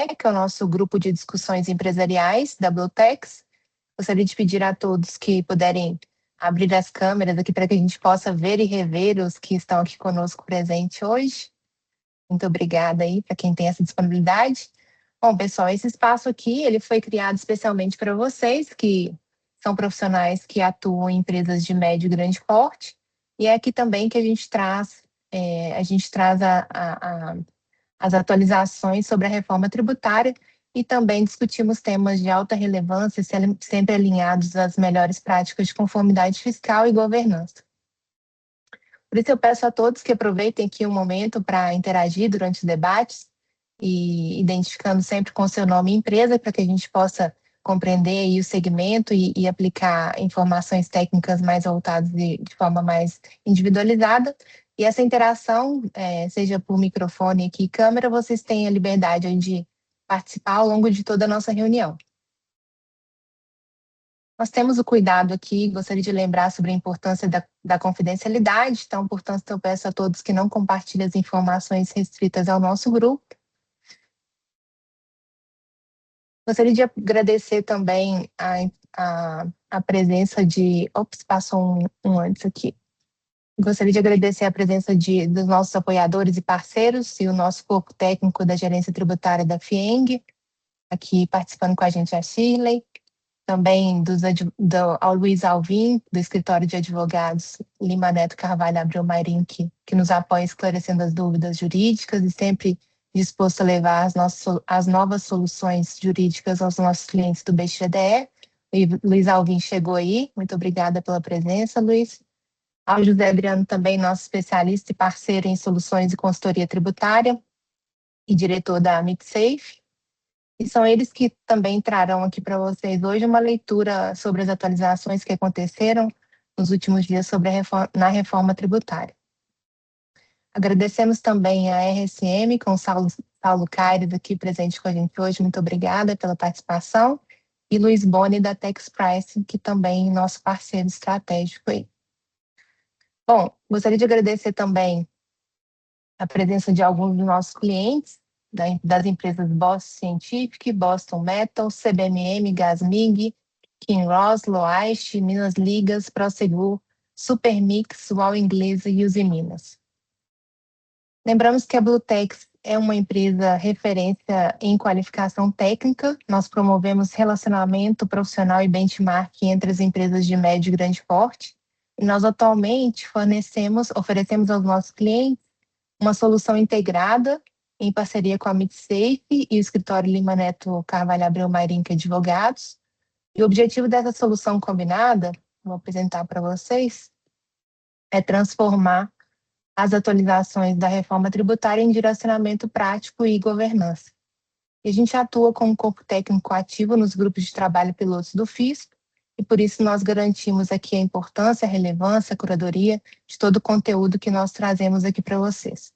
que é o nosso grupo de discussões empresariais da Blutex. Gostaria de pedir a todos que puderem abrir as câmeras aqui para que a gente possa ver e rever os que estão aqui conosco presente hoje. Muito obrigada aí para quem tem essa disponibilidade. Bom, pessoal, esse espaço aqui, ele foi criado especialmente para vocês, que são profissionais que atuam em empresas de médio e grande porte, e é aqui também que a gente traz as atualizações sobre a reforma tributária e também discutimos temas de alta relevância, sempre alinhados às melhores práticas de conformidade fiscal e governança. Por isso eu peço a todos que aproveitem aqui um momento para interagir durante os debates e identificando sempre com seu nome e empresa para que a gente possa compreender aí o segmento e aplicar informações técnicas mais voltadas de forma mais individualizada. E essa interação, seja por microfone aqui e câmera, vocês têm a liberdade de participar ao longo de toda a nossa reunião. Nós temos o cuidado aqui, gostaria de lembrar sobre a importância da confidencialidade, então, portanto, eu peço a todos que não compartilhem as informações restritas ao nosso grupo. Gostaria de agradecer também a presença de... Ops, passou um antes aqui. Gostaria de agradecer a presença dos nossos apoiadores e parceiros e o nosso corpo técnico da Gerência Tributária da FIENG, aqui participando com a gente a Shirley, também ao Luiz Alvim, do Escritório de Advogados Lima Neto Carvalho Abreu Mairim, que nos apoia esclarecendo as dúvidas jurídicas e sempre disposto a levar as novas soluções jurídicas aos nossos clientes do BXDE. O Luiz Alvim chegou aí, muito obrigada pela presença, Luiz. Ao José Adriano também, nosso especialista e parceiro em soluções e consultoria tributária e diretor da MidSafe. E são eles que também trarão aqui para vocês hoje uma leitura sobre as atualizações que aconteceram nos últimos dias na reforma tributária. Agradecemos também a RSM, com o Saulo Caires aqui presente com a gente hoje. Muito obrigada pela participação. E Luiz Boni, da Tax Price, que também é nosso parceiro estratégico aí. Bom, gostaria de agradecer também a presença de alguns dos nossos clientes, das empresas Boston Scientific, Boston Metal, CBMM, Gasmig, Kinross, Loaish, Minas Ligas, Prosegur, Supermix, UOL Inglesa e Uzi Minas. Lembramos que a Blutex é uma empresa referência em qualificação técnica. Nós promovemos relacionamento profissional e benchmark entre as empresas de médio e grande porte. E nós atualmente oferecemos aos nossos clientes uma solução integrada em parceria com a MidSafe e o escritório Lima Neto Carvalho Abreu Mairim Advogados. E o objetivo dessa solução combinada, vou apresentar para vocês, é transformar as atualizações da reforma tributária em direcionamento prático e governança. E a gente atua como corpo técnico ativo nos grupos de trabalho pilotos do FISP, e por isso nós garantimos aqui a importância, a relevância, a curadoria de todo o conteúdo que nós trazemos aqui para vocês.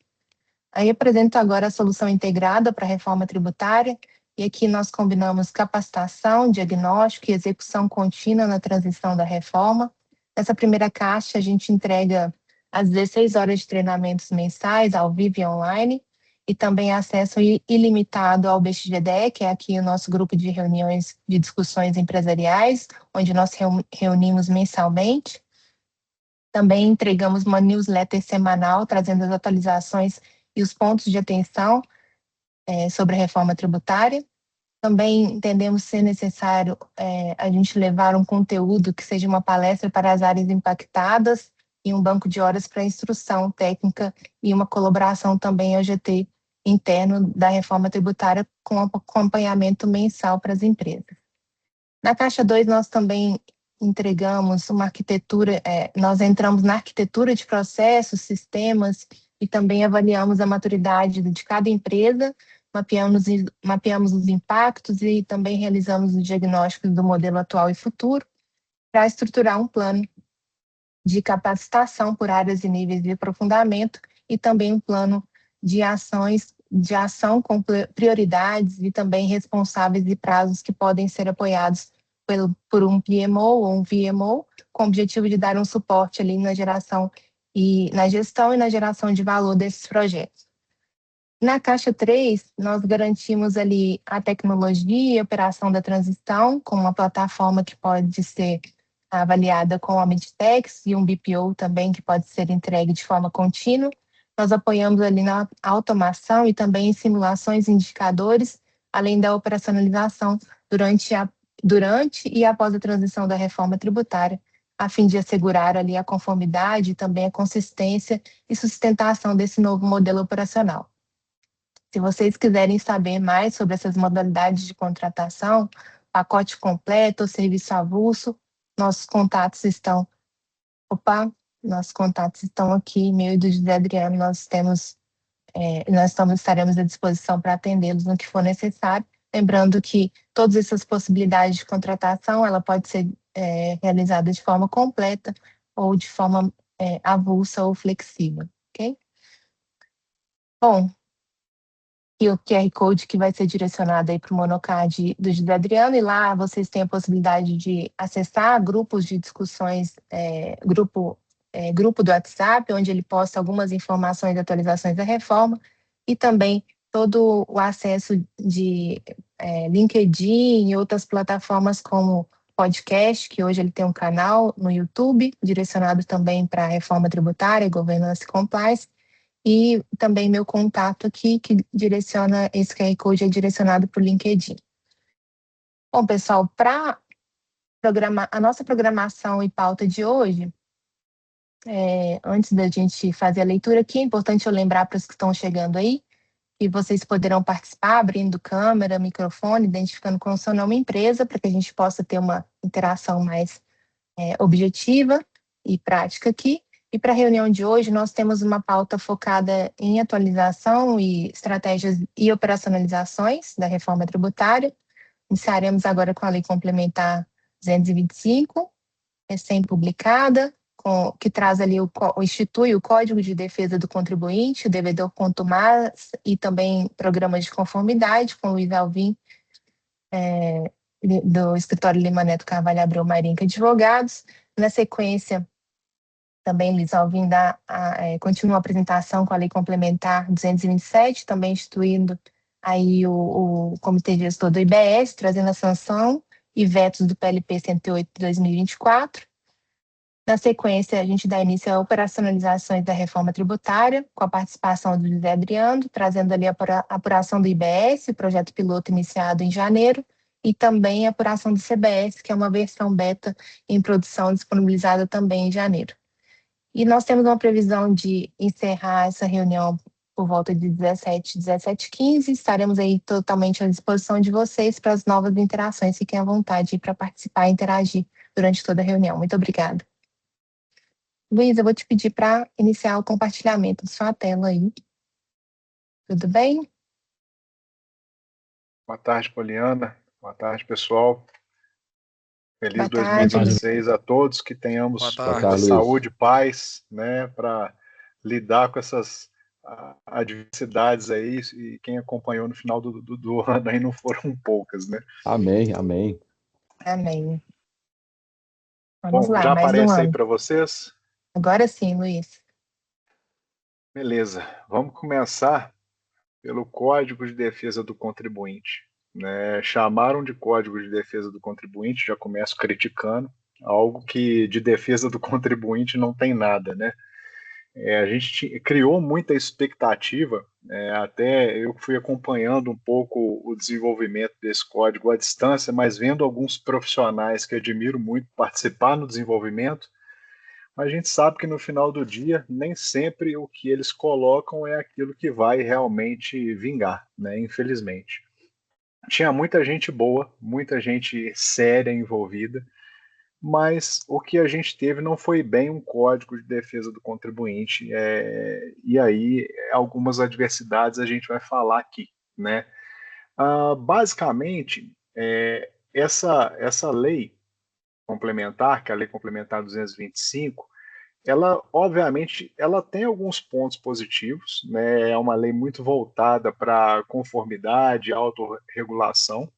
Aí apresento agora a solução integrada para a reforma tributária, e aqui nós combinamos capacitação, diagnóstico e execução contínua na transição da reforma. Nessa primeira caixa, a gente entrega as 16 horas de treinamentos mensais, ao vivo e online, e também acesso ilimitado ao BXGDE, que é aqui o nosso grupo de reuniões de discussões empresariais, onde nós reunimos mensalmente. Também entregamos uma newsletter semanal, trazendo as atualizações e os pontos de atenção sobre a reforma tributária. Também entendemos ser necessário a gente levar um conteúdo que seja uma palestra para as áreas impactadas e um banco de horas para instrução técnica e uma colaboração também ao GT interno da reforma tributária com acompanhamento mensal para as empresas. Na caixa 2, nós também entregamos uma arquitetura, nós entramos na arquitetura de processos, sistemas e também avaliamos a maturidade de cada empresa, mapeamos os impactos e também realizamos os diagnósticos do modelo atual e futuro para estruturar um plano de capacitação por áreas e níveis de aprofundamento e também um plano de ação com prioridades e também responsáveis e prazos que podem ser apoiados por um PMO ou um VMO, com o objetivo de dar um suporte ali na gestão e na geração de valor desses projetos. Na caixa 3, nós garantimos ali a tecnologia e a operação da transição, com uma plataforma que pode ser avaliada com a Meditex e um BPO também que pode ser entregue de forma contínua. Nós apoiamos ali na automação e também em simulações e indicadores, além da operacionalização durante e após a transição da reforma tributária, a fim de assegurar ali a conformidade e também a consistência e sustentação desse novo modelo operacional. Se vocês quiserem saber mais sobre essas modalidades de contratação, pacote completo ou serviço avulso, nossos contatos estão, nossos contatos estão aqui, e-mail do José Adriano, estaremos à disposição para atendê-los no que for necessário. Lembrando que todas essas possibilidades de contratação, ela pode ser realizada de forma completa ou de forma avulsa ou flexível, ok? Bom, e o QR Code que vai ser direcionado aí para o Monocard do José Adriano, e lá vocês têm a possibilidade de acessar grupos de discussões, grupo do WhatsApp, onde ele posta algumas informações e atualizações da reforma, e também todo o acesso de LinkedIn e outras plataformas como podcast, que hoje ele tem um canal no YouTube, direcionado também para a reforma tributária, governança e compliance, e também meu contato aqui, que direciona, esse QR Code é direcionado para o LinkedIn. Bom, pessoal, para a nossa programação e pauta de hoje, antes da gente fazer a leitura aqui, é importante eu lembrar para os que estão chegando aí, que vocês poderão participar abrindo câmera, microfone, identificando com o seu nome e empresa, para que a gente possa ter uma interação mais objetiva e prática aqui. E para a reunião de hoje, nós temos uma pauta focada em atualização e estratégias e operacionalizações da reforma tributária. Iniciaremos agora com a Lei Complementar 225, recém-publicada, que traz ali institui o Código de Defesa do Contribuinte, o devedor contumaz e também programas de conformidade, com Luiz Alvim, do escritório Lima Neto Carvalho Abreu Marinca Advogados. Na sequência, também Luiz Alvim continua a apresentação com a Lei Complementar 227, também instituindo aí o Comitê Gestor do IBS, trazendo a sanção e vetos do PLP 108 de 2024. Na sequência, a gente dá início a operacionalizações da reforma tributária, com a participação do José Adriano, trazendo ali a apuração do IBS, o projeto piloto iniciado em janeiro, e também a apuração do CBS, que é uma versão beta em produção disponibilizada também em janeiro. E nós temos uma previsão de encerrar essa reunião por volta de 17h15. Estaremos aí totalmente à disposição de vocês para as novas interações. Fiquem à vontade para participar e interagir durante toda a reunião. Muito obrigada. Luiz, eu vou te pedir para iniciar o compartilhamento de sua tela aí. Tudo bem? Boa tarde, Poliana. Boa tarde, pessoal. Feliz Boa tarde. 2016 a todos, que tenhamos muita saúde e paz, né, para lidar com essas adversidades aí, e quem acompanhou no final do ano aí não foram poucas, né? Amém, amém. Amém. Vamos lá, já mais aparece aí para vocês? Agora sim, Luiz. Beleza, vamos começar pelo Código de Defesa do Contribuinte. Né? Chamaram de Código de Defesa do Contribuinte, já começo criticando, algo que de defesa do contribuinte não tem nada, né? A gente criou muita expectativa, até eu fui acompanhando um pouco o desenvolvimento desse código à distância, mas vendo alguns profissionais que admiro muito participar no desenvolvimento, mas a gente sabe que no final do dia, nem sempre o que eles colocam é aquilo que vai realmente vingar, né? Infelizmente. Tinha muita gente boa, muita gente séria envolvida, mas o que a gente teve não foi bem um código de defesa do contribuinte, e aí algumas adversidades a gente vai falar aqui, né? Basicamente, essa lei complementar, que é a Lei Complementar 225, ela, obviamente, ela tem alguns pontos positivos, né? É uma lei muito voltada para conformidade, autorregulação,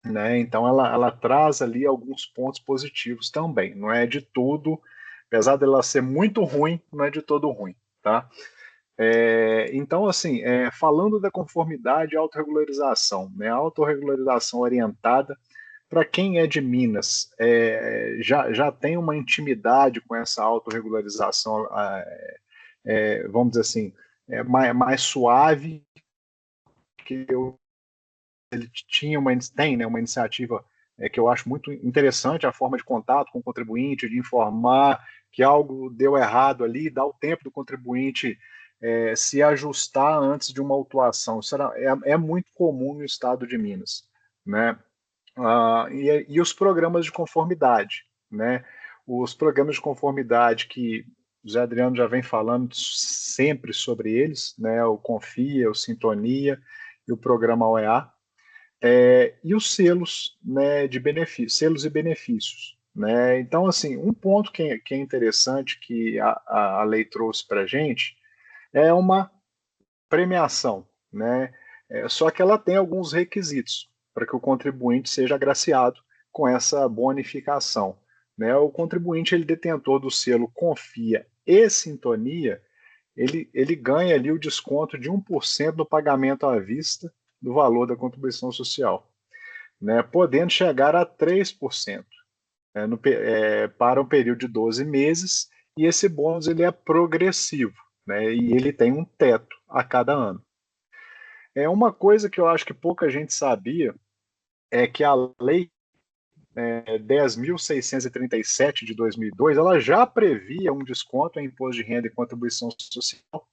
né? Então ela traz ali alguns pontos positivos também, não é de tudo, apesar dela ser muito ruim, não é de todo ruim, tá? Então, assim, falando da conformidade e autorregularização, né, a autorregularização orientada para quem é de Minas, já tem uma intimidade com essa autorregularização, vamos dizer assim, mais suave, que ele tinha tem, né, uma iniciativa que eu acho muito interessante, a forma de contato com o contribuinte, de informar que algo deu errado ali, dar o tempo do contribuinte se ajustar antes de uma autuação. Isso é muito comum no estado de Minas, né? E os programas de conformidade, né? Os programas de conformidade que o Zé Adriano já vem falando sempre sobre eles, né? O Confia, o Sintonia e o programa OEA, e os selos, né, de benefícios, selos e benefícios, né? Então, assim, um ponto que é interessante que a lei trouxe para a gente é uma premiação, né? Só que ela tem alguns requisitos para que o contribuinte seja agraciado com essa bonificação, né? O contribuinte, ele detentor do selo Confia e Sintonia, ele ganha ali o desconto de 1% do pagamento à vista do valor da contribuição social, né, podendo chegar a 3%, para um período de 12 meses, e esse bônus ele é progressivo, né, e ele tem um teto a cada ano. Uma coisa que eu acho que pouca gente sabia é que a lei 10.637 de 2002, ela já previa um desconto em imposto de renda e contribuição social,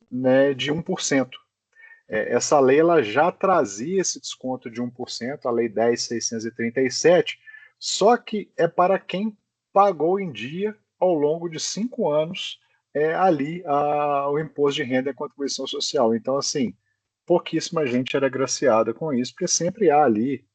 né, de 1%. Essa lei ela já trazia esse desconto de 1%, a Lei 10.637, só que é para quem pagou em dia ao longo de 5 anos ali o imposto de renda e a contribuição social. Então, assim, pouquíssima gente era agraciada com isso, porque sempre há ali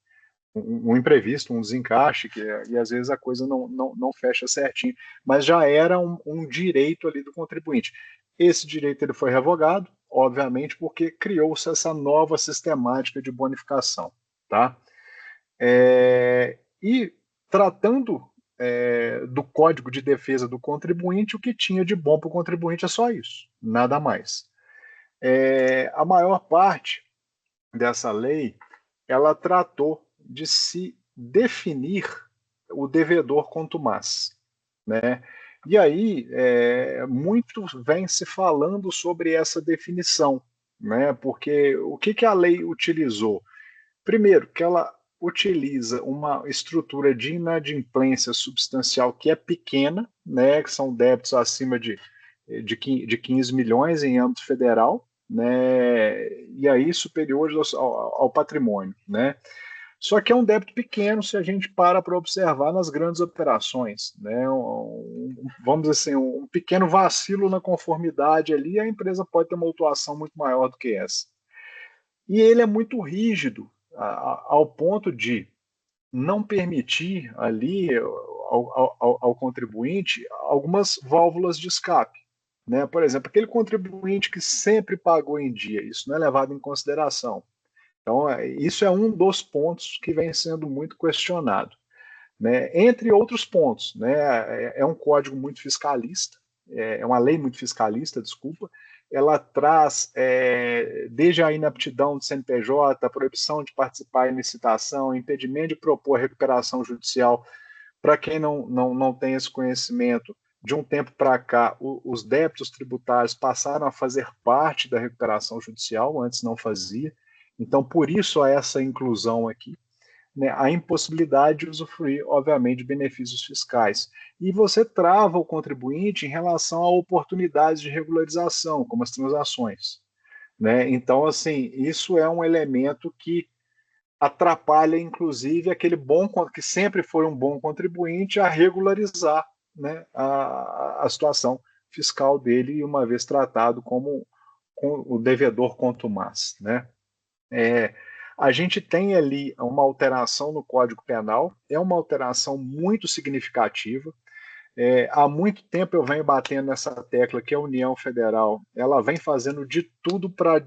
um imprevisto, um desencaixe, e às vezes a coisa não fecha certinho, mas já era um direito ali do contribuinte. Esse direito ele foi revogado, obviamente, porque criou-se essa nova sistemática de bonificação. Tá? E tratando do Código de Defesa do Contribuinte, o que tinha de bom para o contribuinte é só isso, nada mais. A maior parte dessa lei ela tratou de se definir o devedor contumaz, né? E aí, muito vem se falando sobre essa definição, né? Porque o que a lei utilizou? Primeiro, que ela utiliza uma estrutura de inadimplência substancial que é pequena, né? Que são débitos acima de 15 milhões em âmbito federal, né? E aí superiores ao patrimônio, né? Só que é um débito pequeno se a gente para observar nas grandes operações, né? Vamos dizer assim, um pequeno vacilo na conformidade ali, a empresa pode ter uma autuação muito maior do que essa. E ele é muito rígido, ao ponto de não permitir ali ao contribuinte algumas válvulas de escape, né? Por exemplo, aquele contribuinte que sempre pagou em dia, isso não é levado em consideração. Então, isso é um dos pontos que vem sendo muito questionado, né? Entre outros pontos, né? É um código muito fiscalista, é uma lei muito fiscalista, desculpa. Ela traz desde a inaptidão do CNPJ, a proibição de participar em licitação, impedimento de propor recuperação judicial. Para quem não tem esse conhecimento, de um tempo para cá, os débitos tributários passaram a fazer parte da recuperação judicial, antes não fazia. Então, por isso há essa inclusão aqui, né, a impossibilidade de usufruir, obviamente, de benefícios fiscais. E você trava o contribuinte em relação a oportunidades de regularização, como as transações, né? Então, assim, isso é um elemento que atrapalha, inclusive, aquele bom que sempre foi um bom contribuinte a regularizar, né, a situação fiscal dele, uma vez tratado como o devedor contumaz, né? É, a gente tem ali uma alteração no Código Penal, é uma alteração muito significativa. Há muito tempo eu venho batendo nessa tecla que a União Federal ela vem fazendo de tudo para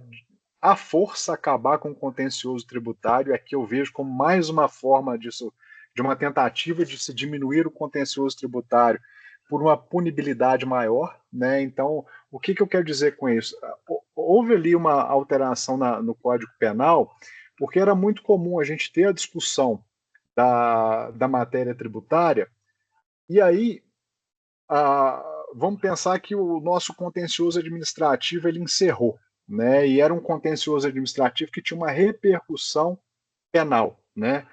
à força acabar com o contencioso tributário. Aqui eu vejo como mais uma forma disso, de uma tentativa de se diminuir o contencioso tributário, por uma punibilidade maior, né? Então, o que eu quero dizer com isso? Houve ali uma alteração no Código Penal, porque era muito comum a gente ter a discussão da matéria tributária, e aí vamos pensar que o nosso contencioso administrativo ele encerrou, né? E era um contencioso administrativo que tinha uma repercussão penal, né?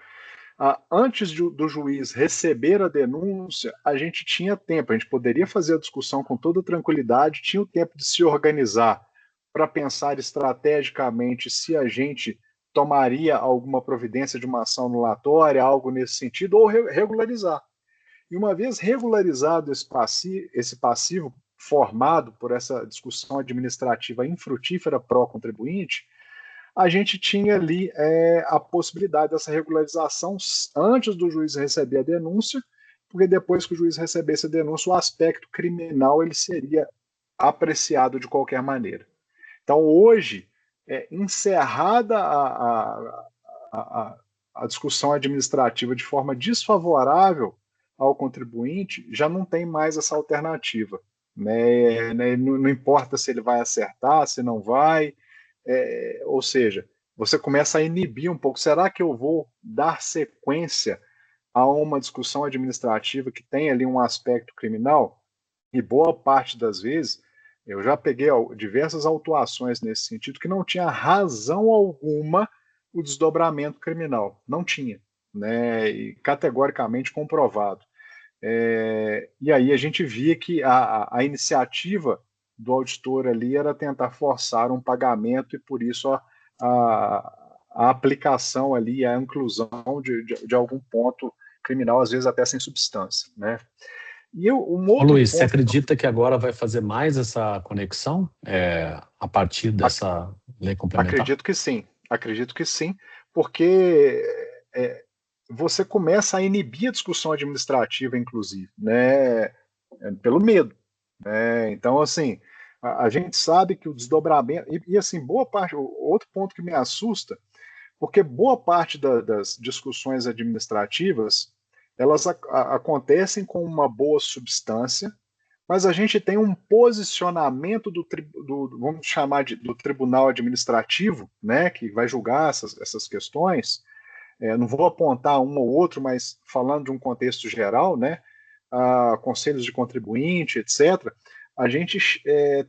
Antes do juiz receber a denúncia, a gente tinha tempo, a gente poderia fazer a discussão com toda tranquilidade, tinha o tempo de se organizar para pensar estrategicamente se a gente tomaria alguma providência de uma ação anulatória, algo nesse sentido, ou regularizar. E uma vez regularizado esse passivo formado por essa discussão administrativa infrutífera pró-contribuinte, a gente tinha ali a possibilidade dessa regularização antes do juiz receber a denúncia, porque depois que o juiz recebesse a denúncia, o aspecto criminal ele seria apreciado de qualquer maneira. Então, hoje, encerrada a discussão administrativa de forma desfavorável ao contribuinte, já não tem mais essa alternativa. Né? Não importa se ele vai acertar, se não vai, ou seja, você começa a inibir um pouco. Será que eu vou dar sequência a uma discussão administrativa que tem ali um aspecto criminal? E boa parte das vezes, eu já peguei diversas autuações nesse sentido que não tinha razão alguma o desdobramento criminal. Não tinha, né? E categoricamente comprovado. E aí a gente via que a iniciativa do auditor ali era tentar forçar um pagamento e por isso a aplicação ali, a inclusão de algum ponto criminal, às vezes até sem substância, né? E um Ô, outro Luiz, você ponto... acredita que agora vai fazer mais essa conexão a partir dessa lei complementar? Acredito que sim, porque você começa a inibir a discussão administrativa, inclusive, né, pelo medo. Né? Então, assim, a gente sabe que o desdobramento... E assim, boa parte... Outro ponto que me assusta, porque boa parte das discussões administrativas, elas acontecem com uma boa substância, mas a gente tem um posicionamento vamos chamar do tribunal administrativo, né, que vai julgar essas questões. Não vou apontar um ou outro, mas falando de um contexto geral, né, conselhos de contribuinte, etc., a gente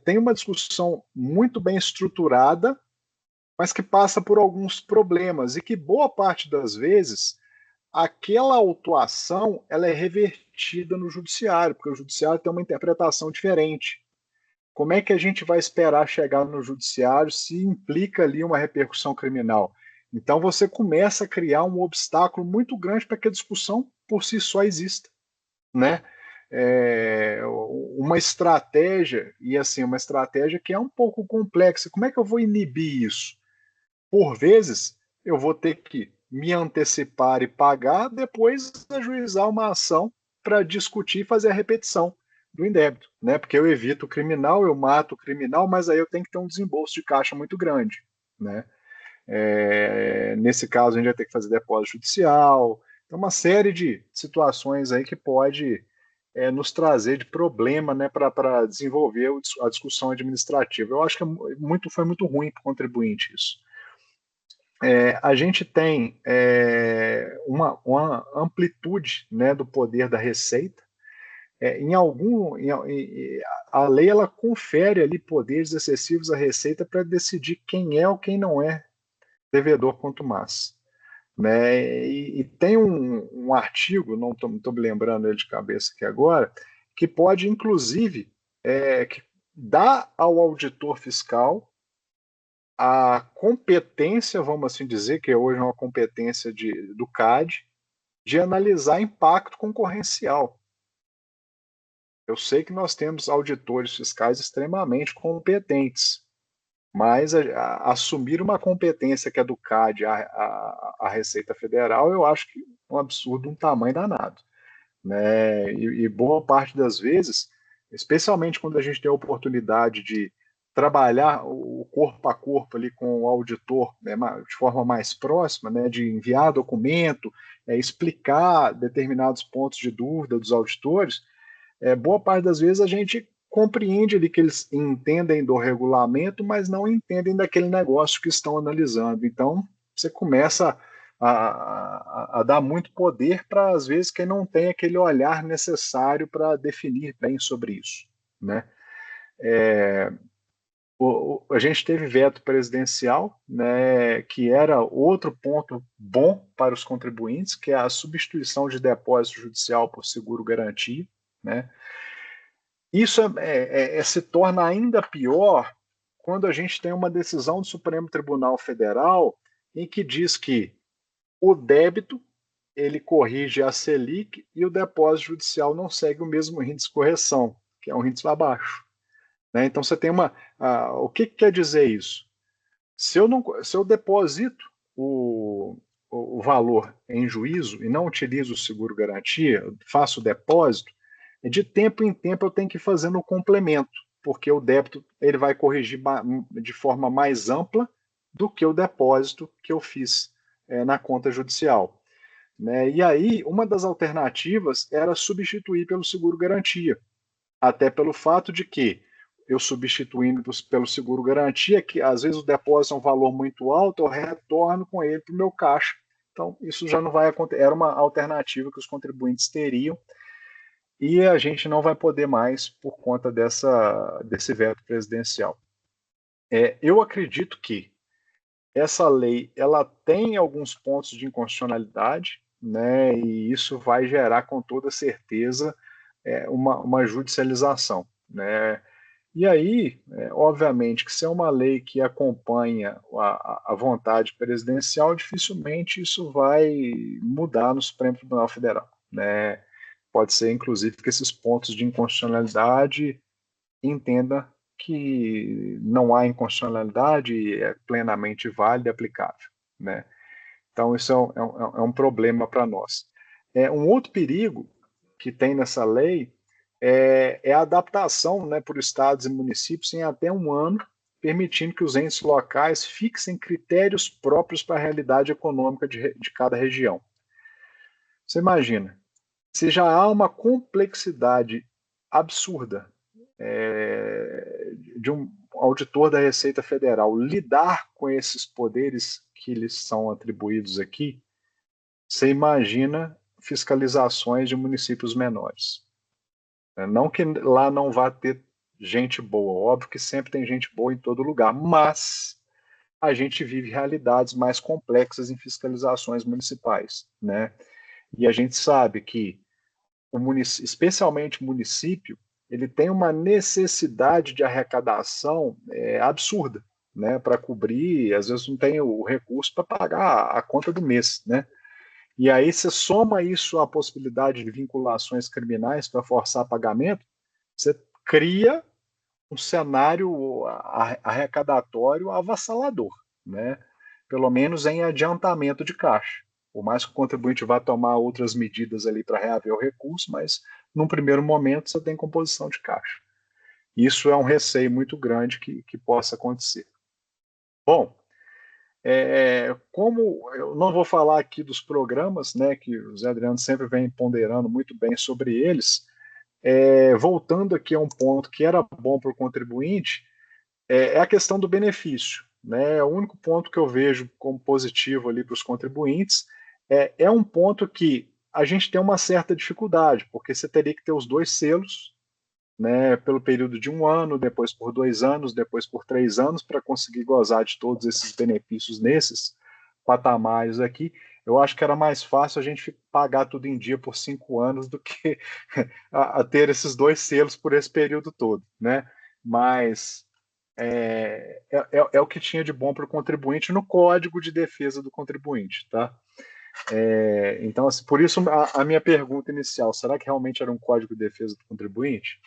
tem uma discussão muito bem estruturada, mas que passa por alguns problemas e que boa parte das vezes aquela autuação ela é revertida no judiciário, porque o judiciário tem uma interpretação diferente. Como é que a gente vai esperar chegar no judiciário se implica ali uma repercussão criminal? Então você começa a criar um obstáculo muito grande para que a discussão por si só exista, né? Uma estratégia, e assim, uma estratégia que é um pouco complexa. Como é que eu vou inibir isso? Por vezes, eu vou ter que me antecipar e pagar, depois ajuizar uma ação para discutir e fazer a repetição do indébito, né? Porque eu evito o criminal, eu mato o criminal, mas aí eu tenho que ter um desembolso de caixa muito grande, né? Nesse caso, a gente vai ter que fazer depósito judicial, então uma série de situações aí que pode nos trazer de problema, né, para desenvolver a discussão administrativa. Eu acho que foi muito ruim para o contribuinte isso. A gente tem uma amplitude, né, do poder da Receita. A lei ela confere ali poderes excessivos à Receita para decidir quem é ou quem não é devedor contumaz. Né? E tem um artigo, não estou me lembrando ele de cabeça aqui agora, que pode, inclusive, que dá ao auditor fiscal a competência, vamos assim dizer, que hoje é uma competência do CAD, de analisar impacto concorrencial. Eu sei que nós temos auditores fiscais extremamente competentes, mas assumir uma competência que é do CAD à Receita Federal, eu acho que é um absurdo, um tamanho danado. Né? E boa parte das vezes, especialmente quando a gente tem a oportunidade de trabalhar o corpo a corpo ali com o auditor, né, de forma mais próxima, né, de enviar documento, explicar determinados pontos de dúvida dos auditores, boa parte das vezes a gente compreende ali que eles entendem do regulamento, mas não entendem daquele negócio que estão analisando. Então, você começa a dar muito poder para, às vezes, quem não tem aquele olhar necessário para definir bem sobre isso, né? A gente teve veto presidencial, né, que era outro ponto bom para os contribuintes, que é a substituição de depósito judicial por seguro-garantia, né? Isso se torna ainda pior quando a gente tem uma decisão do Supremo Tribunal Federal em que diz que o débito ele corrige a Selic e o depósito judicial não segue o mesmo índice de correção, que é um índice abaixo, né? Então você tem o que quer dizer isso? Se eu deposito o valor em juízo e não utilizo o seguro-garantia, faço o depósito, de tempo em tempo eu tenho que ir fazendo o complemento, porque o débito ele vai corrigir de forma mais ampla do que o depósito que eu fiz na conta judicial, né? E aí, uma das alternativas era substituir pelo seguro-garantia, até pelo fato de que eu substituindo pelo seguro-garantia, que às vezes o depósito é um valor muito alto, eu retorno com ele para o meu caixa. Então, isso já não vai acontecer. Era uma alternativa que os contribuintes teriam e a gente não vai poder mais por conta desse veto presidencial. Eu acredito que essa lei ela tem alguns pontos de inconstitucionalidade, né, e isso vai gerar com toda certeza uma judicialização, né? E aí, obviamente, que se é uma lei que acompanha a vontade presidencial, dificilmente isso vai mudar no Supremo Tribunal Federal, né? Pode ser, inclusive, que esses pontos de inconstitucionalidade entenda que não há inconstitucionalidade e é plenamente válido e aplicável, né? Então, isso é um problema para nós. Um outro perigo que tem nessa lei a adaptação, né, por estados e municípios em até um ano, permitindo que os entes locais fixem critérios próprios para a realidade econômica de cada região. Você imagina, se já há uma complexidade absurda de um auditor da Receita Federal lidar com esses poderes que lhes são atribuídos aqui, você imagina fiscalizações de municípios menores. Não que lá não vá ter gente boa, óbvio que sempre tem gente boa em todo lugar, mas a gente vive realidades mais complexas em fiscalizações municipais, né? E a gente sabe que, especialmente o município, ele tem uma necessidade de arrecadação absurda, né? Para cobrir, às vezes não tem o recurso para pagar a conta do mês, né? E aí você soma isso à possibilidade de vinculações criminais para forçar pagamento, você cria um cenário arrecadatório avassalador, né? Pelo menos em adiantamento de caixa. Por mais que o contribuinte vá tomar outras medidas ali para reaver o recurso, mas num primeiro momento você tem composição de caixa. Isso é um receio muito grande que possa acontecer. Bom, como eu não vou falar aqui dos programas, né, que o Zé Adriano sempre vem ponderando muito bem sobre eles, voltando aqui a um ponto que era bom para o contribuinte, é a questão do benefício, né? O único ponto que eu vejo como positivo ali para os contribuintes é um ponto que a gente tem uma certa dificuldade, porque você teria que ter os dois selos, né, pelo período de 1 ano, depois por 2 anos, depois por 3 anos, para conseguir gozar de todos esses benefícios nesses patamares aqui. Eu acho que era mais fácil a gente pagar tudo em dia por 5 anos do que a ter esses 2 selos por esse período todo, né? Mas é o que tinha de bom para o contribuinte no Código de Defesa do Contribuinte, tá? Então, assim, por isso a minha pergunta inicial, será que realmente era um Código de Defesa do Contribuinte?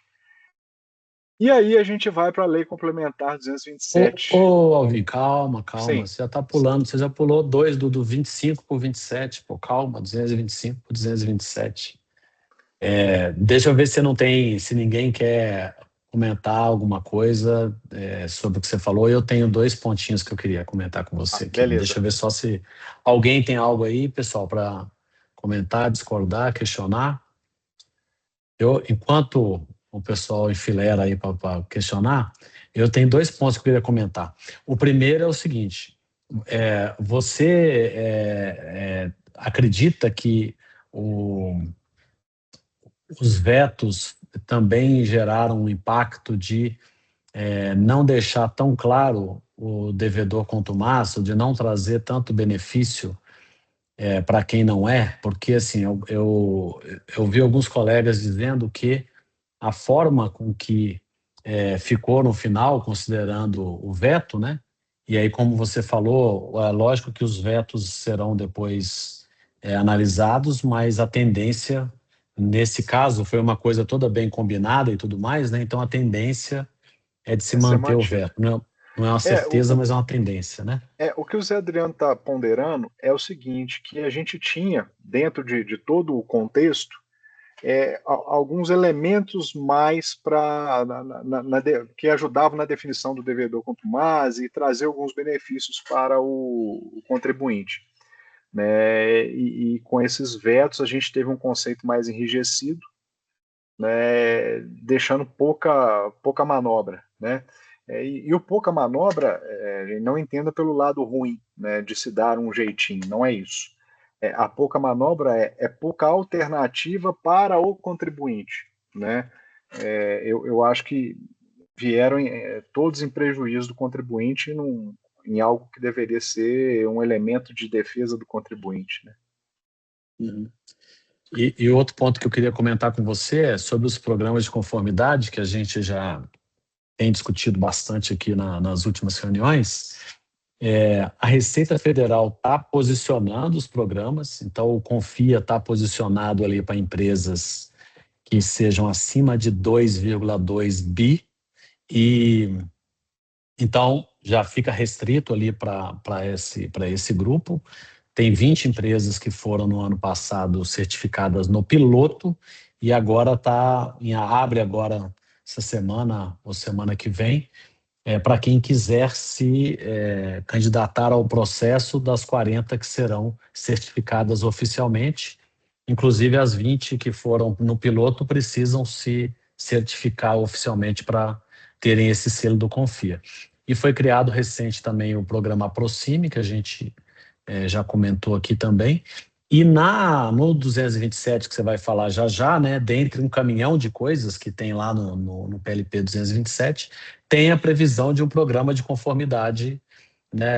E aí a gente vai para a Lei Complementar 227. Alvin, calma. Sim. Você já está pulando, você já pulou 2 do 25 por 27. Pô, calma, 225 por 227. Deixa eu ver se ninguém quer comentar alguma coisa sobre o que você falou. Eu tenho 2 pontinhos que eu queria comentar com você aqui. Beleza. Deixa eu ver só se alguém tem algo aí, pessoal, para comentar, discordar, questionar. Enquanto o pessoal enfileira aí para questionar, eu tenho 2 pontos que eu queria comentar. O primeiro é o seguinte: você acredita que os vetos também geraram um impacto de não deixar tão claro o devedor contumaz, de não trazer tanto benefício para quem não é? Porque assim, eu vi alguns colegas dizendo que a forma com que ficou no final, considerando o veto, né? E aí, como você falou, é lógico que os vetos serão depois analisados, mas a tendência, nesse caso, foi uma coisa toda bem combinada e tudo mais, né? Então, a tendência é de se É ser manter o mantido. veto. Não é uma É, certeza, mas é uma tendência, né? o que o Zé Adriano está ponderando é o seguinte, que a gente tinha, dentro de todo o contexto, alguns elementos mais que ajudavam na definição do devedor contumaz e trazer alguns benefícios para o contribuinte. Né? E com esses vetos a gente teve um conceito mais enrijecido, né? Deixando pouca manobra. Né? E o pouca manobra, não entenda pelo lado ruim, né, de se dar um jeitinho, não é isso. A pouca manobra é pouca alternativa para o contribuinte. Né? Eu acho que vieram todos em prejuízo do contribuinte em algo que deveria ser um elemento de defesa do contribuinte. Né? Uhum. E outro ponto que eu queria comentar com você é sobre os programas de conformidade, que a gente já tem discutido bastante aqui nas últimas reuniões. A Receita Federal está posicionando os programas, então o Confia está posicionado ali para empresas que sejam acima de 2,2 bi, e então já fica restrito ali para esse grupo. Tem 20 empresas que foram no ano passado certificadas no piloto e agora abre agora essa semana ou semana que vem, para quem quiser se candidatar ao processo das 40 que serão certificadas oficialmente. Inclusive as 20 que foram no piloto precisam se certificar oficialmente para terem esse selo do Confia. E foi criado recente também o programa Aproxime, que a gente já comentou aqui também. E no 227, que você vai falar já, né, dentre um caminhão de coisas que tem lá no PLP 227, tem a previsão de um programa de conformidade, né,